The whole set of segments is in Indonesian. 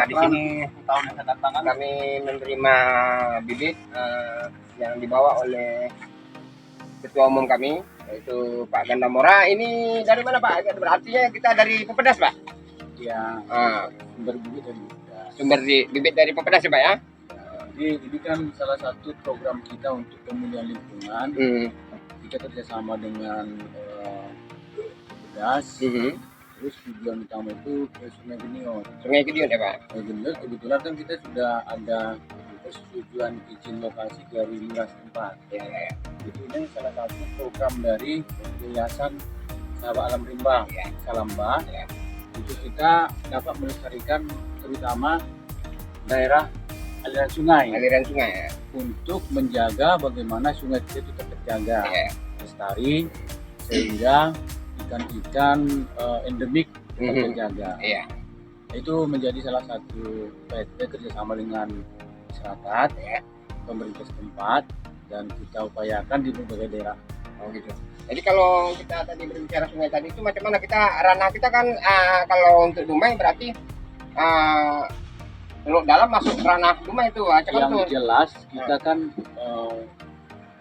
Di sini kami menerima bibit yang dibawa oleh Ketua Umum kami, yaitu Pak Gandamora. Ini dari mana Pak? Artinya kita dari Pepedas Pak? Ya, sumber bibit dari Pepedas. Sumber bibit dari Pepedas ya Pak ya? Jadi ini kan salah satu program kita untuk pemulihan lingkungan. Kita kerjasama dengan Pepedas. Terus tujuan utama itu ke Sungai Geniot. Sungai Geniot ya Pak? Sungai Geniot kebetulan kan kita sudah ada persetujuan izin lokasi dari lurah setempat. Ya. Jadi ini salah satu program dari Yayasan Sahabat Alam Rimba, Salamba. Itu kita dapat melestarikan terutama daerah aliran sungai. Aliran sungai ya. Untuk menjaga bagaimana sungai kita tetap terjaga, lestari, sehingga ikan-ikan endemik terjaga. Itu menjadi salah satu PT kerjasama dengan masyarakat, pemerintah setempat, dan kita upayakan di berbagai daerah. Oh gitu. Jadi kalau kita tadi berbicara sungai tadi itu macam mana kita ranah kita kan kalau untuk Dumai berarti kalau dalam masuk ranah Dumai itu yang jelas kita kan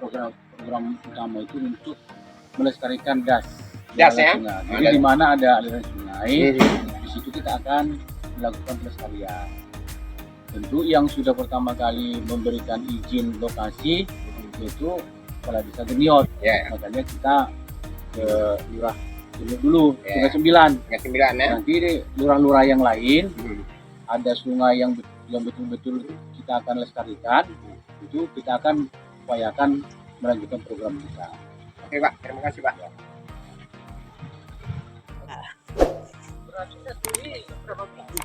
program utama itu untuk melestarikan das ya. Sungai. Jadi di mana ada aliran sungai, di situ kita akan melakukan pelestarian. Tentu yang sudah pertama kali memberikan izin lokasi yaitu Kepala Desa Geniot. Makanya kita ke lurah dulu, Sungai Sembilan. Nanti di lurah-lurah yang lain ada sungai yang betul-betul kita akan lestarikan. Itu kita akan upayakan melanjutkan program kita. Oke Pak, terima kasih Pak. Berarti ini berapa minggu?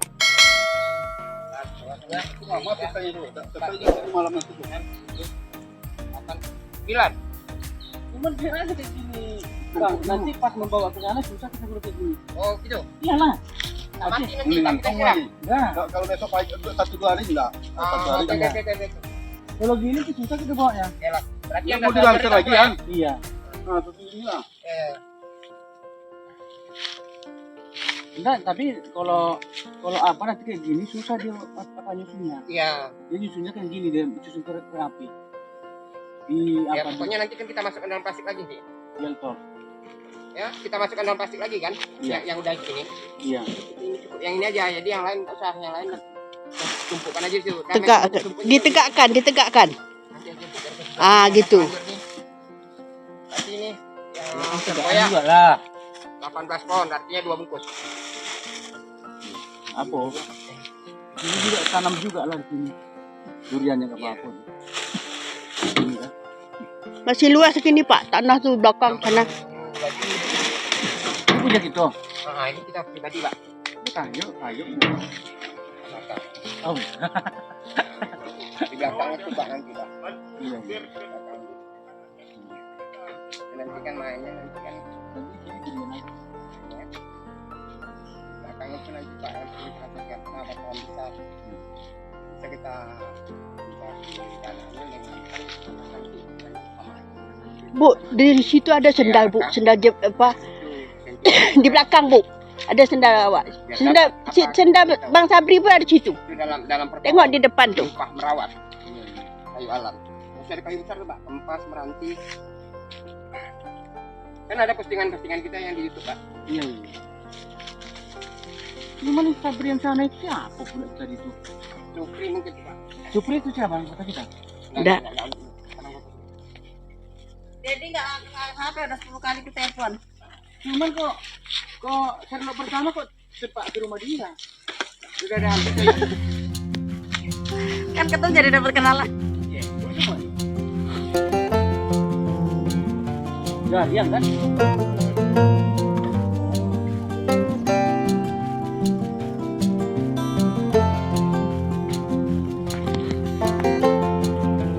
Lama tanya dulu, tapi malam itu kan 9. Cuman biar aja kayak gini. Bang, nanti pas membawa ke sana susah kita perlu kayak gini. Oh gitu? Iyalah. Nanti kita siram. Enggak. Kalau besok 1-2 hari enggak. Oke. Kalau gini tuh susah kita bawanya. Berarti Yang mau dilansir lagi kan? Iya. Nah, seperti inilah. Enggak, tapi kalau apa nanti kayak gini susah dia apa nyusunnya. Iya. Dia nyusunnya kayak gini, dia susun ke api. Ya, pokoknya nanti kan kita masukkan dalam plastik lagi sih. Iya toh. Ya, kita masukkan dalam plastik lagi kan? Yang udah ini. Iya. Ini cukup yang ini aja, jadi yang lain enggak usah, yang lain tumpukan aja situ. Ditegakkan. Gitu. Berarti ini yang Tegakan juga lah. 18 pohon, artinya 2 bungkus. Apa? Ini juga tanam juga lah di sini. Duriannya enggak apa-apa. Masih luas segini Pak, tanah tuh belakang sana. Punya gitu. Ini kita pribadi Pak. Ini kayu. Oh. Di belakang itu Pak nanti Pak. Iya. Nanti kan mainnya nanti kan. Belakang itu nanti Pak yang kita lihat apa pohon besar. Bisa kita di dananya dengan nanti. Bu, di situ ada sendal Bu, sendal apa? Di belakang Bu, ada sendal awak. Sendal Bang Sabri pun ada di situ. Itu dalam Tengok di depan tuh. Kempas merawat. Kayu alam. Masih ada kayu besar tuh Pak, kempas meranti. Kan ada postingan-postingan kita yang di YouTube Pak. Iya. Cuman Sabri yang sana itu apa pula tadi itu? Supri mungkin Pak. Supri itu siapa kata kita? Enggak. Jadi nggak apa udah 10 kali ke telepon. Cuman kok Sherlock pertama kok cepat ke rumah dia. Sudah ada hampir. Kan ketemu jadi dapat kenalan. Garian kan?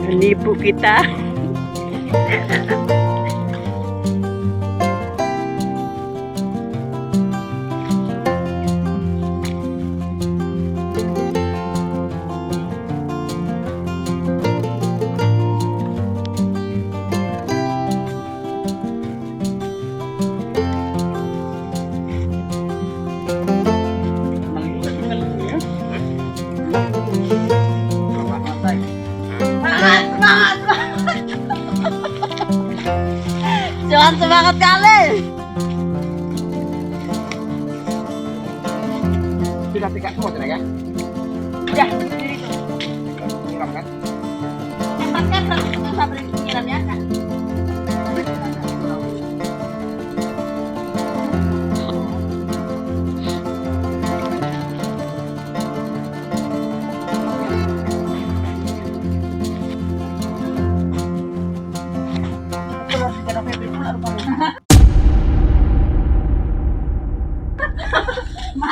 Ini ibu kita. Jalan semangat kali. Sudah tiga semua tenaga. Ya, jadi itu. Siram kan? Empat kan nggak usah beri pikiran ya kak.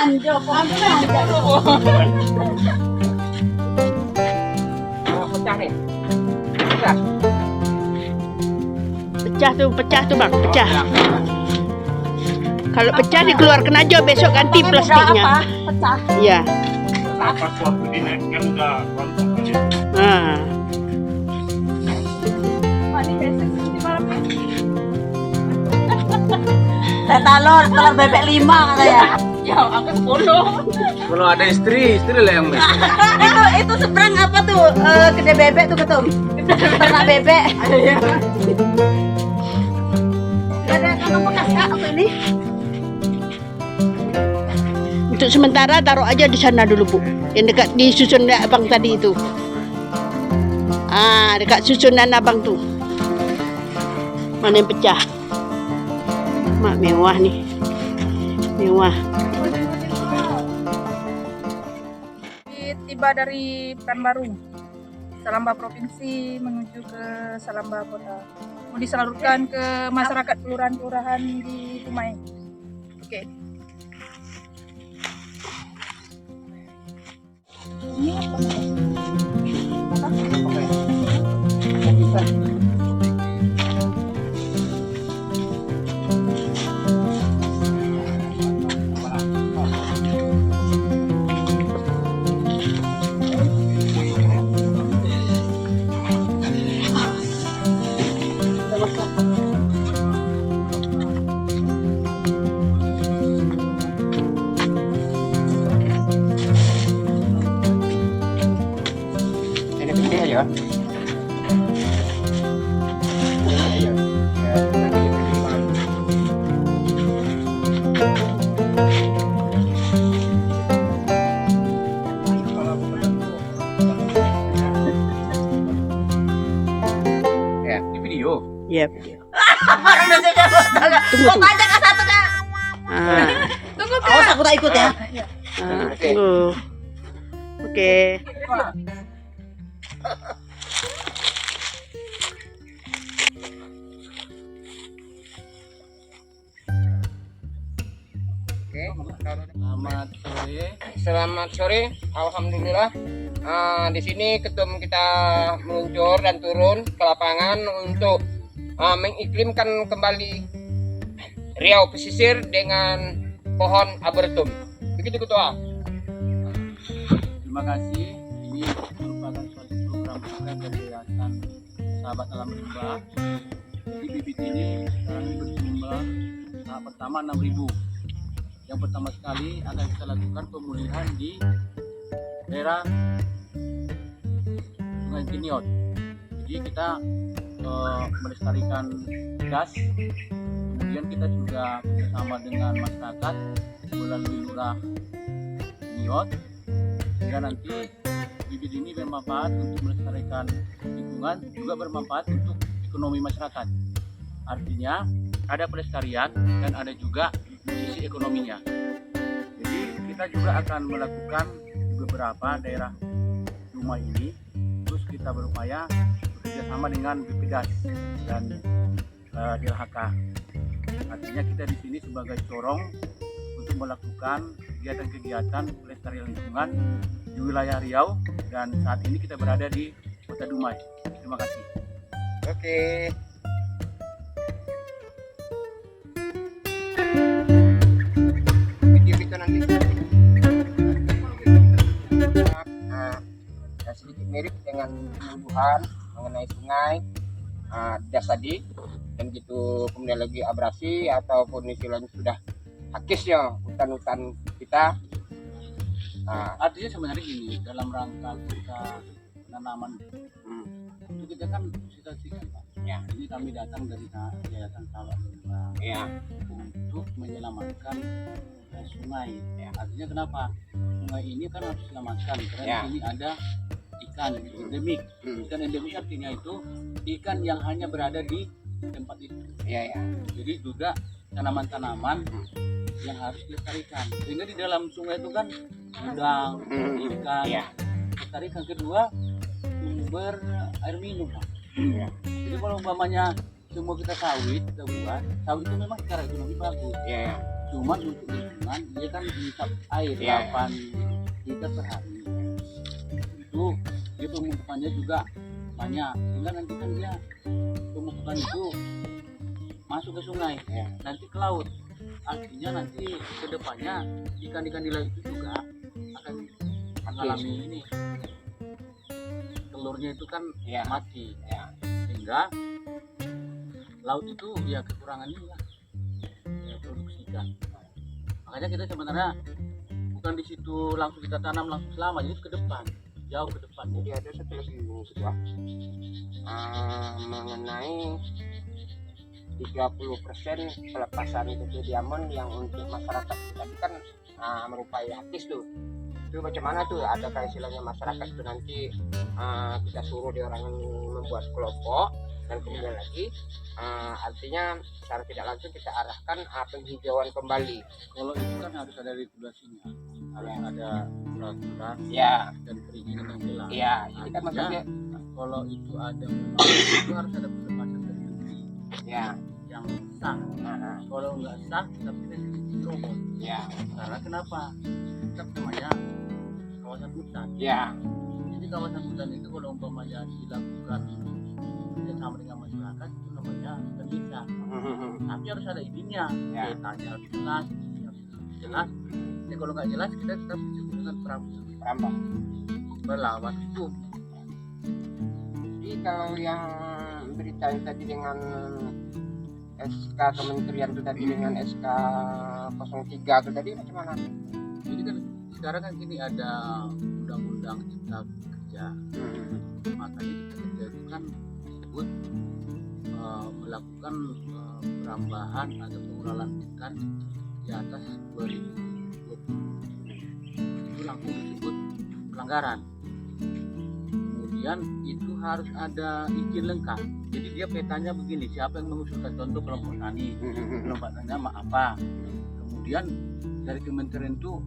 Manjo, manjo. Pecah nih. Pecah. Pecah tuh bang, pecah. Kalau pecah dikeluarkan aja, besok ganti plastiknya. Pecah. Iya. Pas waktu dinaikkan udah kontak aja. Nah. Mandi besok nanti malam. Telur bebek 5 katanya. Ya, aku 10. Kalau ada istri lah yang Itu seberang apa tuh? Gede bebek tuh ketum. Ternak bebek. Gak ada kantong bekas kak apa ini? Untuk sementara taruh aja di sana dulu bu, yang dekat di susun abang tadi itu. Ah, dekat susunan abang tuh. Mana yang pecah? Mak mewah nih, mewah. Tiba dari Pekanbaru, Salamba Provinsi menuju ke Salamba Kota. Mau disalurkan ke masyarakat kelurahan-kelurahan di Dumai. Oke. Ini gede aja. Iya. Ya, nanti diterima. Ya, di video. Iya. Baru udah saya Tunggu, mau tunggu. tanya kak satu kak. Ah, Tunggu Awas aku tak ikut ya. tunggu. Oke. oke. Selamat sore. Selamat sore, alhamdulillah. Di sini ketum kita meluncur dan turun ke lapangan untuk mengiklimkan kembali Riau pesisir dengan pohon arboretum. Begitu ketua. Terima kasih. Ini merupakan suatu program kita dari Yayasan Sahabat Alam Rimba. Jadi bibit ini sekarang ini berjumlah tahap pertama 6.000. Yang pertama sekali akan kita lakukan pemulihan di daerah Sungai Kiniot. Jadi kita melestarikan gas. Kemudian kita juga bersama dengan masyarakat melalui lurah Kiniot. Sehingga nanti bibit ini bermanfaat untuk melestarikan lingkungan, juga bermanfaat untuk ekonomi masyarakat. Artinya ada pelestarian dan ada juga sisi ekonominya. Jadi kita juga akan melakukan di beberapa daerah rumah ini, terus kita berupaya bekerjasama dengan BPDAS dan DLHK. Artinya kita di sini sebagai corong untuk melakukan kegiatan-kegiatan pelestarian lingkungan di wilayah Riau, dan saat ini kita berada di Kota Dumai. Terima kasih. Oke. Video itu nanti ya, sedikit mirip dengan penuduhan mengenai sungai das tadi, dan gitu kemudian lagi abrasi ataupun istilahnya sudah hakisnya hutan-hutan kita. Artinya sebenarnya gini, dalam rangka kita penanaman itu kita kan cita-cita Pak, Ya. Ini kami datang dari Yayasan Kawat Lembah Ya. untuk menyelamatkan sungai. Ya. Artinya kenapa? Sungai ini kan harus diselamatkan karena Ya. di sini ada ikan endemik. Ikan endemik artinya itu ikan yang hanya berada di tempat itu. Iya, ya. Jadi juga tanaman-tanaman yang harus dilestarikan. Sehingga di dalam sungai itu kan udang, ikan. Iya. Lestarikan. Kedua, sumber air minum. Pak. Iya. Jadi kalau umpamanya semua kita sawit, kita buat, sawit itu memang secara ekonomi bagus. Iya, ya. Cuma untuk lingkungan dia kan menyisap air Iya. 8 liter per hari. Itu dia pemupukannya juga banyak. Sehingga nanti kan dia pemupukan itu masuk ke sungai, Iya. nanti ke laut. Artinya nanti ke depannya ikan-ikan di laut itu juga akan mengalami ini. Telurnya itu kan Iya. mati. Ya. Sehingga laut itu ya kekurangan juga ya, produksi ikan. Makanya kita sebenarnya bukan di situ langsung kita tanam langsung selama, jadi ke depan, jauh ke depan. Jadi ada satu lagi kedua mengenai 30% pelepasan diamond yang untuk masyarakat tadi kan merupai artis tuh. Itu bagaimana tuh? Adakah istilahnya masyarakat itu nanti kita suruh dia orang membuat kelompok dan kemudian lagi artinya secara tidak langsung kita arahkan penghijauan kembali. Kalau itu kan harus ada regulasinya, harus ada peraturan Ya, dan perizinan yang jelas. iya. Jadi kan Artinya, maksudnya kalau itu ada itu harus ada pelepasan dari negeri ya, yang sah. Kalau nggak sah, kita tidak dicopot. ya, Karena kenapa? Kita namanya kawasan hutan. ya, Jadi kawasan hutan itu kalau umpamanya dilakukan bersama dengan masyarakat itu namanya hutan desa. Tapi harus ada izinnya, Ya. petanya harus jelas, jelas. Jadi kalau nggak jelas kita tetap disebut dengan Rambang. melawan hukum. Jadi kalau yang berita yang tadi dengan SK Kementerian itu tadi dengan SK 03 itu tadi macam mana? Jadi kan sekarang kan gini ada undang-undang cipta kerja. Makanya cipta kerja itu kan disebut melakukan perambahan atau pengelolaan ikan di atas 2020. Itu langsung disebut pelanggaran. Kemudian itu harus ada izin lengkap. Jadi dia petanya begini, siapa yang mengusulkan, contoh kelompok tani, kelompok tani apa. Kemudian dari kementerian itu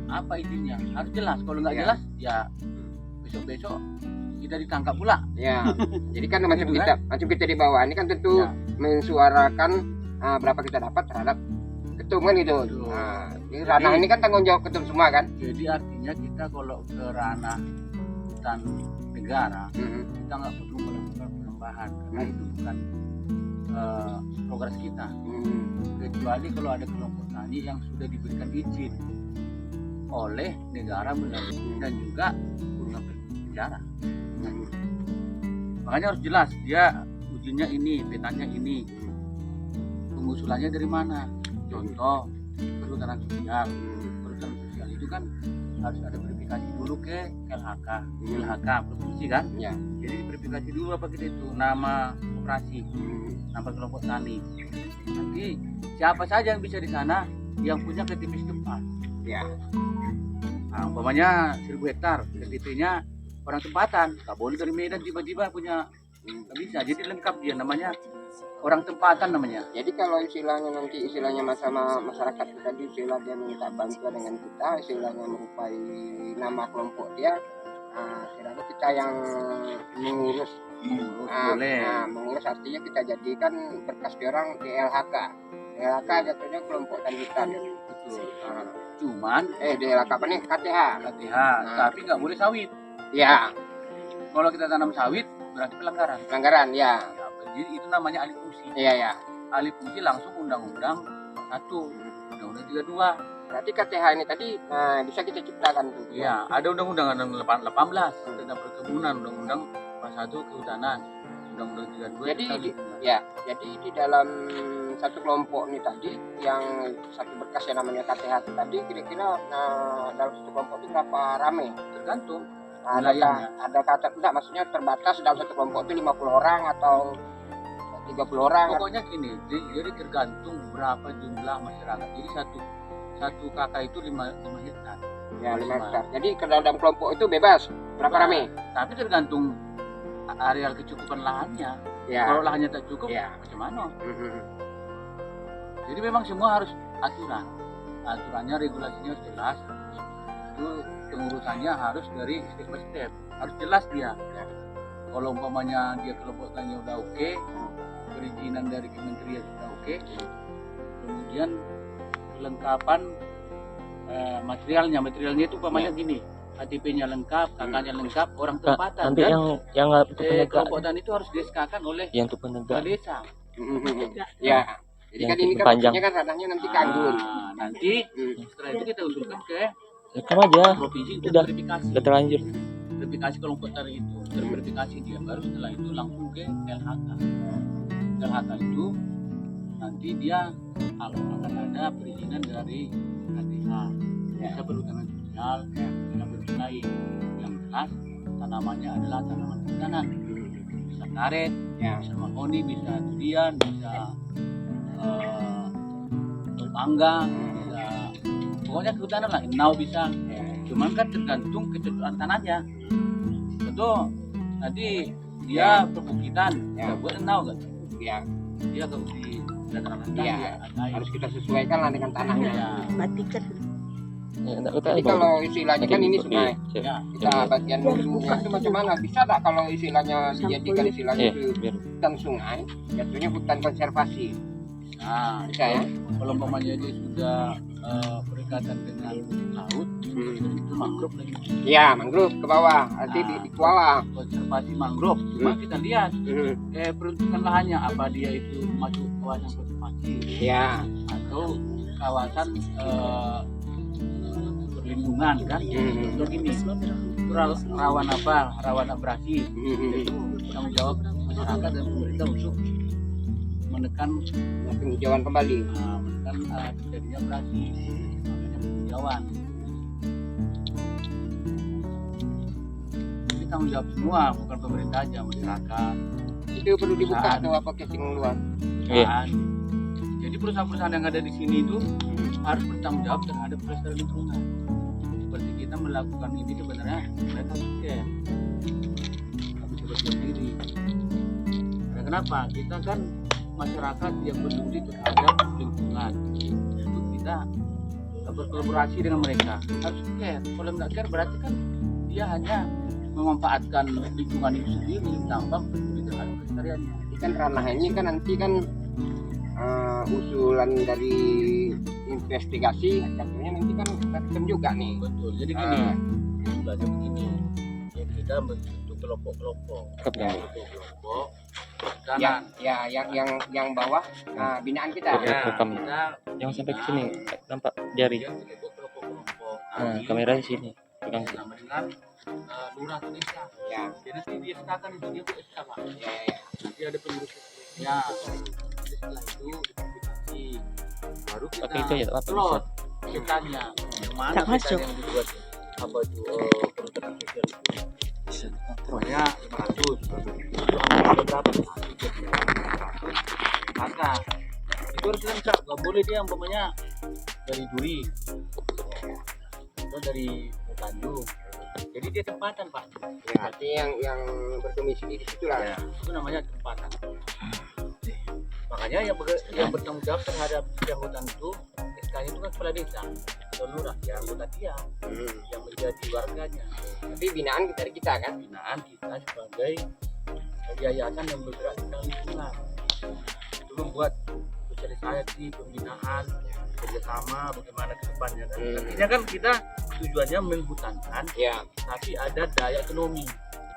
apa izinnya harus jelas. Kalau nggak Ya. jelas ya besok-besok kita ditangkap pula. Ya, jadi kan macam Gitu kita di bawah ini kan tentu Ya. mensuarakan berapa kita dapat terhadap ketum kan gitu. Betul. Jadi ranah ini kan tanggung jawab ketum semua kan. Jadi artinya kita kalau ke ranah hutan negara kita nggak perlu melakukan penambahan karena itu bukan progres kita. Kecuali kalau ada kelompok tani yang sudah diberikan izin oleh negara melalui dan juga undang penjara. Makanya harus jelas dia ujinya ini, petanya ini, pengusulannya dari mana. Contoh perhutanan sosial, perhutanan sosial itu kan harus ada verifikasi dulu ke LHK provinsi kan. Ya. Jadi verifikasi dulu apa kita itu nama koperasi, nama kelompok tani. Nanti siapa saja yang bisa di sana yang punya KTP setempat. Ya. Nah, umpamanya 1000 hektar, KTP-nya orang tempatan, nggak boleh dari Medan tiba-tiba punya, nggak bisa. Jadi lengkap dia namanya orang tempatan namanya. Jadi kalau istilahnya masyarakat itu tadi istilah dia minta bantuan dengan kita, istilahnya merupai nama kelompok dia, istilahnya kita yang mengurus. Boleh. Mengurus artinya kita jadikan berkas dia orang di LHK. LHK jatuhnya kelompok tani hutan. Betul. Cuman Di LHK apa nih? KTH. KTH, tapi nggak boleh sawit. Ya, Kalau kita tanam sawit berarti pelanggaran. pelanggaran ya. Ya, jadi itu namanya alih fungsi. Iya ya. Alih fungsi langsung undang-undang 1, undang-undang 32. Berarti KTH ini tadi bisa kita ciptakan tuh. Iya, ada undang-undang 18 tentang perkebunan, undang-undang 41 kehutanan, undang-undang 32. Jadi tentang di- lingkungan. Ya, jadi di dalam satu kelompok ini tadi yang satu berkas yang namanya KTH itu tadi kira-kira dalam satu kelompok itu berapa rame? Tergantung Ada wilayahnya. kata enggak maksudnya terbatas dalam satu kelompok itu 50 orang atau 30 orang. Pokoknya gini, jadi tergantung berapa jumlah masyarakat. Jadi satu kakak itu 5 hektar. Ya 5 hektar. Jadi ke dalam kelompok itu bebas berapa rame? Tapi tergantung areal kecukupan lahannya. Ya. Kalau lahannya tak cukup, Ya. bagaimana? Jadi memang semua harus aturan. Aturannya, regulasinya harus jelas. Itu pengurusannya harus dari step by step. Harus jelas dia. Ya. Kalau umpamanya dia kelompok tani udah oke, perizinan dari kementerian sudah oke, kemudian kelengkapan materialnya itu umpamanya gini, KTP-nya lengkap, kakaknya lengkap, orang tempatan. Nanti kan? yang untuk penegak, Kelompok tani itu harus disekakan oleh yang untuk kepala penegak. desa. Ya. Jadi Yang kan ini kan panjang. maksudnya kan ranahnya nanti ke Anggun. Nanti setelah itu kita usulkan ke Rekam aja, provinsi untuk Udah. verifikasi. udah terlanjur. Verifikasi kelompok tani itu, terverifikasi dia, baru setelah itu langsung ke LHK. LHK itu nanti dia akan ada perizinan dari KTH, bisa perhutanan sosial, bisa bernilai. Yang jelas tanamannya adalah tanaman hutan, bisa karet, bisa mahoni, bisa durian, bisa mangga, bisa pokoknya kehutanan lah, nau bisa. Cuman kan tergantung kecocokan tanahnya. Betul. Nanti dia perbukitan, kita buat nau kan? Ya. Dia kalau di dataran rendah Iya. dia ada air. Harus kita sesuaikan lah dengan tanahnya. Ya. Matikan. Ya, enggak Jadi kalau istilahnya kan ini sungai. Ya. Kita bagian ujungnya itu macam mana? Bisa tak kalau istilahnya dijadikan istilahnya Iya, itu biar. hutan sungai, jatuhnya hutan konservasi. Nah, Bisa ya? kalau umpamanya dia sudah berkaitan dengan laut, itu mangrove lagi. Iya, mangrove ke bawah, nanti di kuala. Konservasi mangrove. Cuma kita lihat peruntukan lahannya, apa dia itu masuk kawasan konservasi Iya. atau kawasan perlindungan kan? Contoh gini, itu rawan apa? Rawan abrasi. Itu tanggung jawab masyarakat dan pemerintah untuk menekan Penghijauan kembali. terjadinya abrasi, makanya penghijauan. Ini tanggung jawab semua, bukan pemerintah aja, masyarakat. Itu perlu dibuka atau apa casing luar? Iya. Kan? Jadi perusahaan-perusahaan yang ada di sini itu harus bertanggung jawab terhadap pelestarian lingkungan. Seperti kita melakukan ini sebenarnya mereka suka, tapi sebagai diri. Nah, kenapa? Kita kan masyarakat yang peduli terhadap lingkungan. Itu kita berkolaborasi dengan mereka. Harus care. Kalau nggak care berarti kan dia hanya memanfaatkan lingkungan itu sendiri tanpa peduli terhadap kelestariannya. Ini kan ranah ini kan nanti kan usulan dari investigasi, jatuhnya nanti kan kita juga nih. Betul. Jadi gini, usulanya begini. Jadi kita membentuk kelompok-kelompok. Kelompok Ya, yang bawah binaan kita. Ya, Rekam. kita Yang sampai ke sini nampak jari. dia membentuk kelompok-kelompok. Nah, kamera di sini. Pegang sini. Sama dengan lurah atau desa. Ya. Jadi nanti dia setakan itu dia buat SK, Pak. Ya. Nanti ada pengurus ya. Setelah itu diverifikasi. Baru kita Pakai itu ya, apa bisa? plot petanya. Yang mana Tak peta masuk. yang dibuat apa itu perhutanan sosial itu. Pokoknya 500. Ada berapa? Maka itu harus lengkap. Gak boleh dia umpamanya dari duri atau dari Tanjung. Jadi dia tempatan, Pak. Ya, artinya yang berdomisili di situ lah. Ya, itu namanya tempatan. Makanya yang bertanggung jawab terhadap yang hutan itu SK-nya itu kan kepala desa atau lurah, ya anggota dia yang menjadi warganya. Tapi binaan kita kan. Binaan kita sebagai yayasan yang bergerak tentang lingkungan itu membuat sosialisasi, pembinaan, kerjasama bagaimana ke depannya. Artinya kan kita tujuannya menghutankan, Ya. tapi ada daya ekonomi.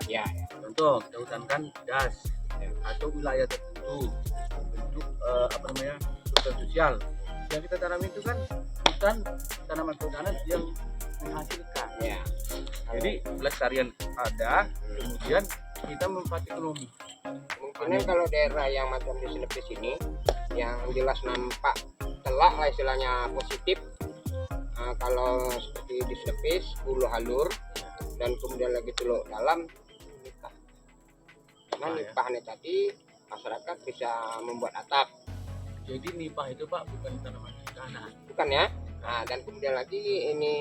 Ya. Contoh, kita hutankan das atau wilayah tertentu untuk hutan sosial. Yang kita tanam itu kan hutan tanaman kehutanan yang menghasilkan. Ya. Jadi pelestarian ada, kemudian kita memanfaatkan ekonomi. Kemungkinan kalau daerah yang macam di Selepis ini yang jelas nampak telak lah istilahnya positif. Kalau seperti di Selepis, Hulu Halur dan kemudian lagi Teluk Dalam, Nipah. Karena Nipahnya tadi masyarakat bisa membuat atap, Jadi nipah itu Pak bukan tanaman tanah. bukan ya? Nah, dan kemudian lagi ini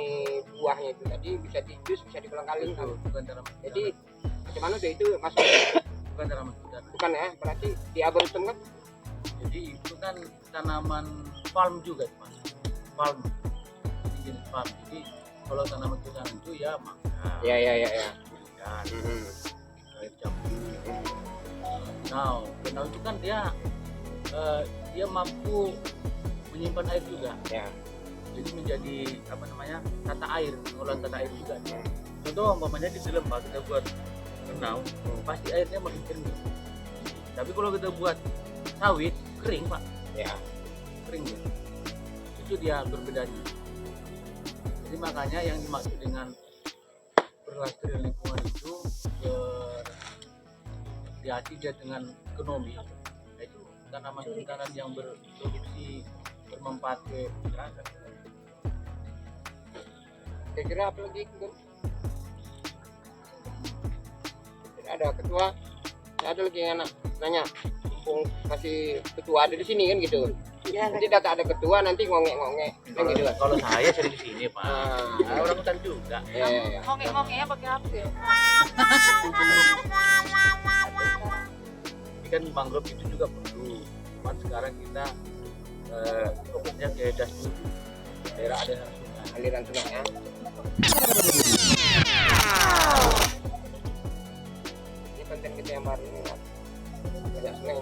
buahnya itu tadi bisa dijus, bisa dikolang-kaling. Itu bukan tanaman. Jadi bagaimana tuh itu masuk? Bukan tanaman tanah. Bukan ya? Berarti di Arboretum kan? Jadi itu kan tanaman palm juga Pak. Palm. Jadi jenis palm. Jadi kalau tanaman tanah itu ya mangga. Ya. Durian, air jambu. Kenal itu kan dia mampu menyimpan air juga. Ya. Jadi menjadi apa namanya tata air, mengolah tata air juga. Contoh umpamanya di lembah kita buat kenal, pasti airnya makin jernih. Tapi kalau kita buat sawit kering Pak, Ya. kering ya. Itu dia berbedanya. Jadi makanya yang dimaksud dengan berlestari lingkungan itu berhati dia dengan ekonomi, yaitu tanaman-tanaman yang berproduksi bermanfaat ke masyarakat. Kira-kira apa lagi? Gun? Ada ketua, ada lagi yang nanya. Mumpung masih ketua ada di sini kan gitu. Nanti data ada ketua nanti ngongek-ngongek kan gitu. Kalau saya sering kesini Pak, Ah, orang hutan juga. ya. Ngongek-ngongeknya pakai apa ya? Ini kan mangrove itu juga perlu. Cuman sekarang kita fokusnya ke das dulu, daerah ada sungai. Aliran sungai ya. Ini konten kita yang baru ini kan. Banyak sungai.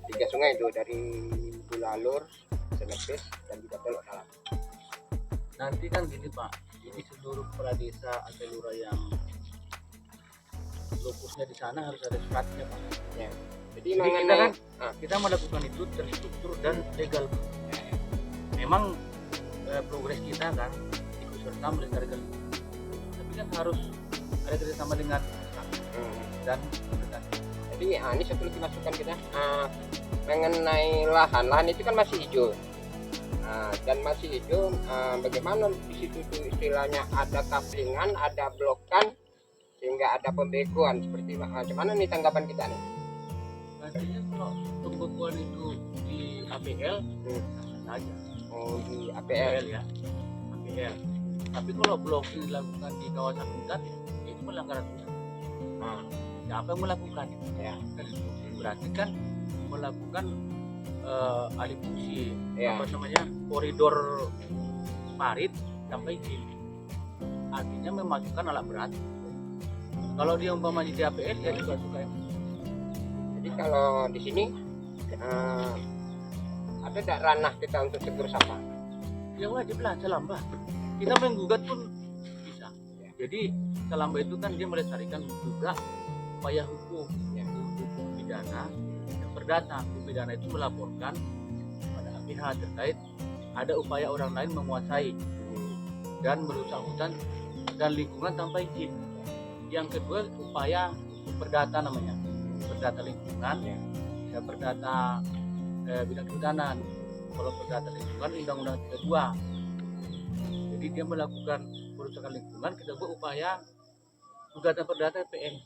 3 sungai itu dari Bulalur, Senepis dan juga Teluk Dalam. Nanti kan gini Pak, jadi seluruh kepala desa atau lurah yang lokusnya di sana harus ada suratnya Pak. Ya. Jadi Jadi kita mengenai kan kita melakukan itu terstruktur dan legal. Memang progres kita kan ikut serta melestarikan lingkungan. Tapi kan harus ada kerjasama dengan dan pemerintah. jadi ini satu lagi masukan kita mengenai lahan itu kan masih hijau. Dan masih hijau, bagaimana di situ tuh istilahnya ada kaplingan, ada blokan, sehingga ada pembegoan seperti macam mana nih tanggapan kita nih? Nantinya kalau pembekuan itu di APL sah saja. Oh, di APL. ya, APL. Tapi kalau blocking dilakukan di kawasan hutan, itu pelanggaran hutan. Siapa yang melakukan? Ya. Berarti kan melakukan alih fungsi Ya. apa namanya koridor parit tanpa izin. Artinya memasukkan alat berat. Kalau dia umpamanya di APL ya juga suka. Jadi kalau di sini ada tidak ranah kita untuk tegur sapa? Ya wajib lah selamba. Kita menggugat pun bisa. Jadi selamba itu kan dia melestarikan juga upaya hukum, hukum pidana yang perdata. Hukum pidana itu melaporkan pada pihak terkait ada upaya orang lain menguasai dan merusak hutan dan lingkungan tanpa izin. Yang kedua upaya perdata namanya, perdata lingkungan, ya perdata bidang kehutanan. Kalau perdata lingkungan Undang-Undang 32. Jadi dia melakukan perusakan lingkungan, kita buat upaya gugatan perdata PN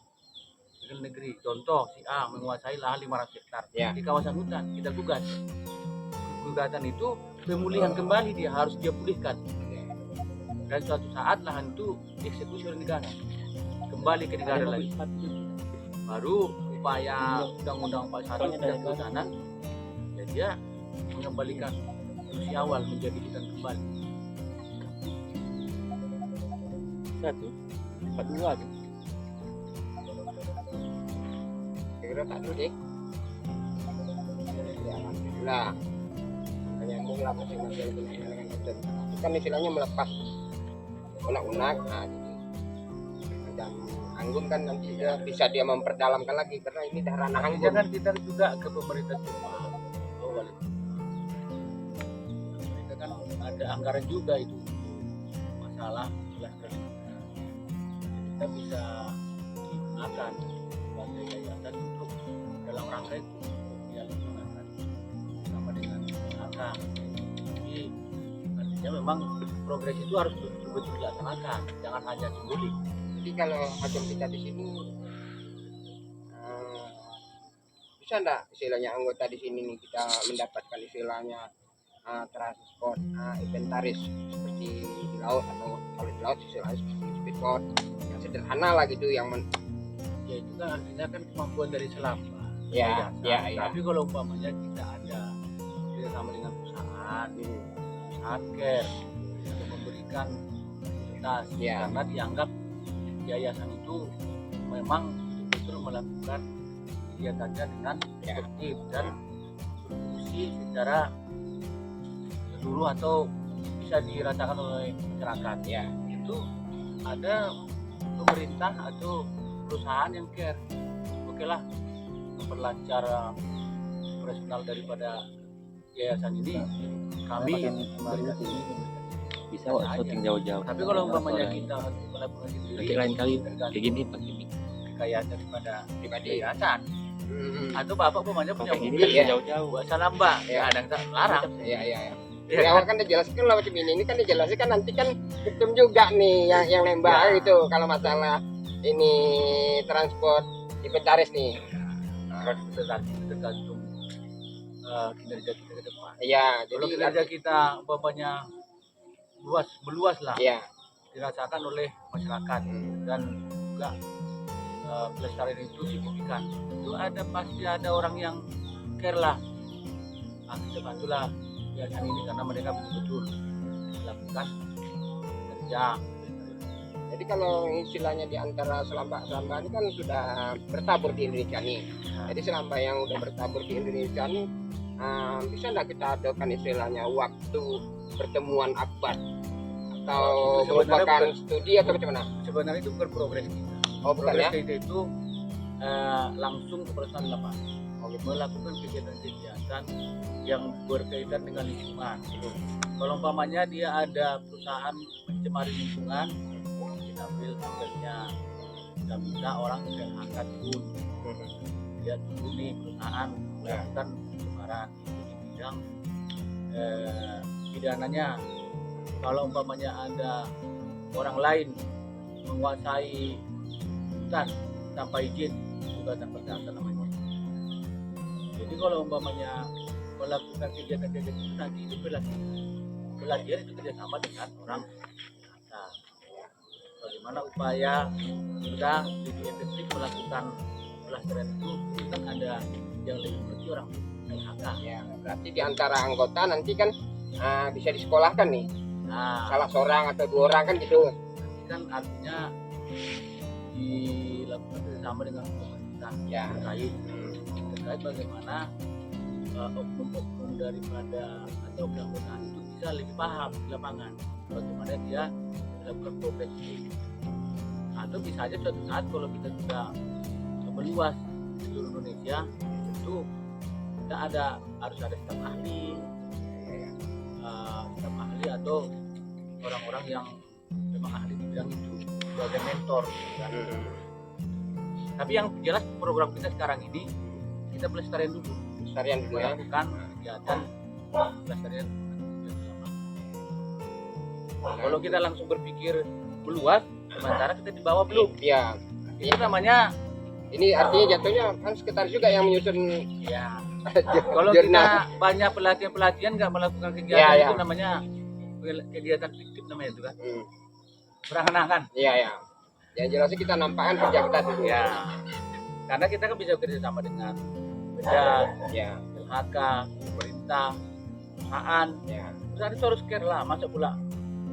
negeri. Contoh si A menguasai lahan 500 hektar di kawasan hutan, kita gugat. Gugatan itu pemulihan kembali, dia harus dia pulihkan. Dan suatu saat lahan itu dieksekusi oleh negara, kembali ke negara lagi. Baru upaya Undang-Undang 41 bidang kehutanan, ya dia mengembalikan fungsi awal menjadi hutan kembali. 142 gitu. Kira tak dulu deh. Ya, alhamdulillah. Menyambung lah masing-masing dengan hutan. Kan istilahnya melepas unak-unak. Dan anggun kan nanti bisa dia memperdalamkan lagi karena ini dah ranah anggun. Jangan kita juga ke pemerintah Jepang. Mereka kan ada anggaran juga itu masalah pelestarian. Kita bisa digunakan sebagai yayasan untuk dalam rangka itu ya lingkungan sama dengan akar. Jadi artinya memang progres itu harus betul-betul dilaksanakan, jangan hanya simbolik. Jadi kalau macam kita di sini bisa enggak istilahnya anggota di sini nih kita mendapatkan istilahnya transport inventaris seperti di laut, atau kalau di laut istilahnya seperti speedboat yang sederhana lah gitu, yang Ya itu kan artinya kan kemampuan dari selamba. Ya, Biasa. ya. Tapi kalau umpamanya kita ada sama dengan perusahaan, care untuk memberikan fasilitas, Ya. karena dianggap yayasan itu memang betul melakukan kegiatannya dengan efektif dan berfungsi secara seluruh atau bisa dirasakan oleh masyarakat. ya Itu ada pemerintah atau perusahaan yang care, oke lah, memperlancar operasional daripada yayasan ini, kami memberikan ini, Bisa kok syuting jauh-jauh. tapi kalau umpamanya Sore. kita melakukan sendiri, Nanti lain kali tergantung kayak gini pakai mic. kekayaan daripada pribadi. yayasan. Hmm. Atau bapak umpamanya punya Kayak gini mobil kan ya. jauh-jauh. buat salamba, Ya. ya ada yang tak larang. Ya. Ya Di kan? awal kan dijelaskan lah macam ini kan dijelaskan nanti kan victim juga nih yang nembak Ya. itu kalau masalah ini transport inventaris nih. Tergantung kinerja kita ke depan. Iya, Kalau jadi kinerja kita umpamanya meluas lah, ya. dirasakan oleh masyarakat dan juga pelestarian itu signifikan. Itu pasti ada orang yang care lah. Kita bantulah yayasan ini karena mereka betul-betul melakukan kerja. Jadi kalau istilahnya di antara selamba ini kan sudah bertabur di Indonesia nih. Jadi selamba yang udah bertabur di Indonesia nih bisa nggak kita adakan istilahnya waktu pertemuan akbar atau Itu sebenarnya merupakan bukan- studi atau bagaimana? Sebenarnya itu bukan progres kita. Oh bukan ya? Progres kita itu langsung ke perusahaan lapangan, melakukan kegiatan-kegiatan yang berkaitan dengan lingkungan. Kalau umpamanya dia ada perusahaan mencemari lingkungan, kita ambil sampelnya, kita minta orang yang angkat turun, dia turun nih perusahaan melakukan pencemaran di bidang pidananya. Kalau umpamanya ada orang lain menguasai hutan tanpa izin, juga tanpa perdata namanya. Jadi kalau umpamanya melakukan kegiatan-kegiatan itu nanti itu belajar itu kerjasama dengan orang data. Bagaimana upaya kita lebih efektif melakukan pelestarian itu kan ada yang lebih mengerti orang LHK. Ya, berarti di antara anggota nanti kan bisa disekolahkan nih. Nah, Salah seorang atau 2 orang kan gitu. ini kan artinya dilakukan bersama dengan pemerintah Ya. terkait bagaimana oknum-oknum daripada atau keanggotaan itu bisa lebih paham di lapangan bagaimana dia melakukan progres ini. Atau bisa aja suatu saat kalau kita sudah meluas di seluruh Indonesia, itu kita harus ada staf ahli, atau orang-orang yang memang ahli di bidang itu sebagai mentor, kan? Tapi yang jelas program kita sekarang ini kita pelestarian dulu, Pelestarian dulu ya. melakukan kegiatan pelestarian. Kalau kita langsung berpikir meluas, sementara kita di bawah belum. Iya. Itu namanya Ini artinya jatuhnya kan sekretaris juga yang menyusun ya. Kalau jurnal. kita banyak pelatihan nggak melakukan kegiatan Ya, ya. itu namanya kegiatan fiktif namanya itu kan. Hmm. Berangan-angan. Iya ya. Yang jelasnya kita nampakkan kerja kita dulu. Ya. Karena kita kan bisa kerja sama dengan beda, Ya. LHK, pemerintah, perusahaan. Ya. Perusahaan itu harus care lah, masa pula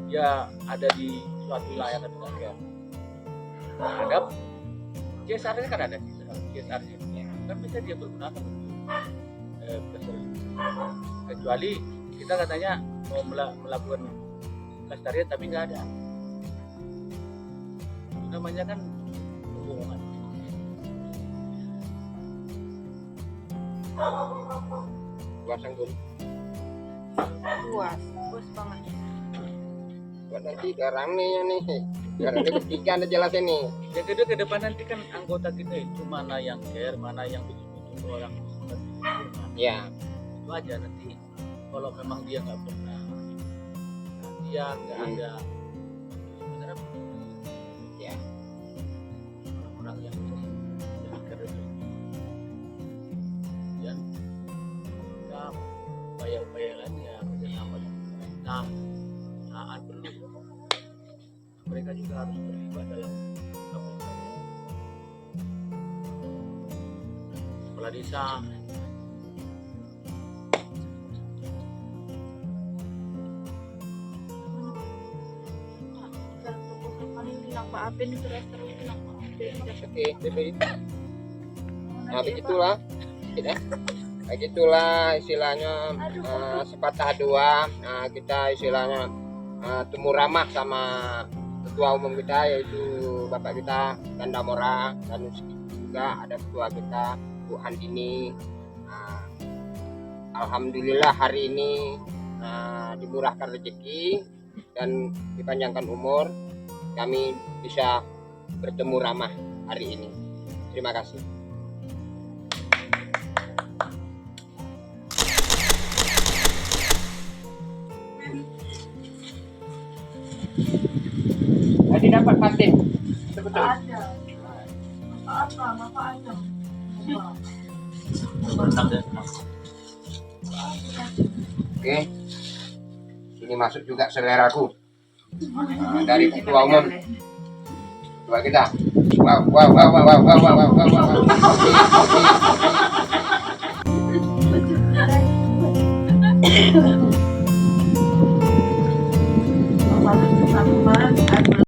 dia ada di suatu wilayah tapi nggak care. Ada CSR-nya kan ada CSR-nya. Kan bisa dia bergunakan untuk kecuali kita katanya mau melakukan pelestarian tapi nggak ada. Itu namanya kan kebohongan. Luas anggun. Luas banget. Buat nanti garang nih ya nih. Garang ini ketiga anda jelasin nih. Yang kedua ke depan nanti kan anggota kita itu mana yang care, mana yang betul-betul orang Ya. itu aja nanti kalau memang dia nggak pernah dia nggak ada sebenarnya Ya. orang yang ini lebih care. mereka juga harus terlibat dalam kepala desa. Nah begitulah, ya. Begitulah istilahnya sepatah dua. Nah, kita istilahnya temu ramah sama ketua umum kita yaitu bapak kita Ganda Mora, dan juga ada ketua kita Bu Handini. Nah, alhamdulillah hari ini dimurahkan rezeki dan dipanjangkan umur, kami bisa bertemu ramah hari ini. Terima kasih. Tadi dapat paten, betul. Oke, ini masuk juga seleraku. Dari ketua umum, ketua kita. Wow.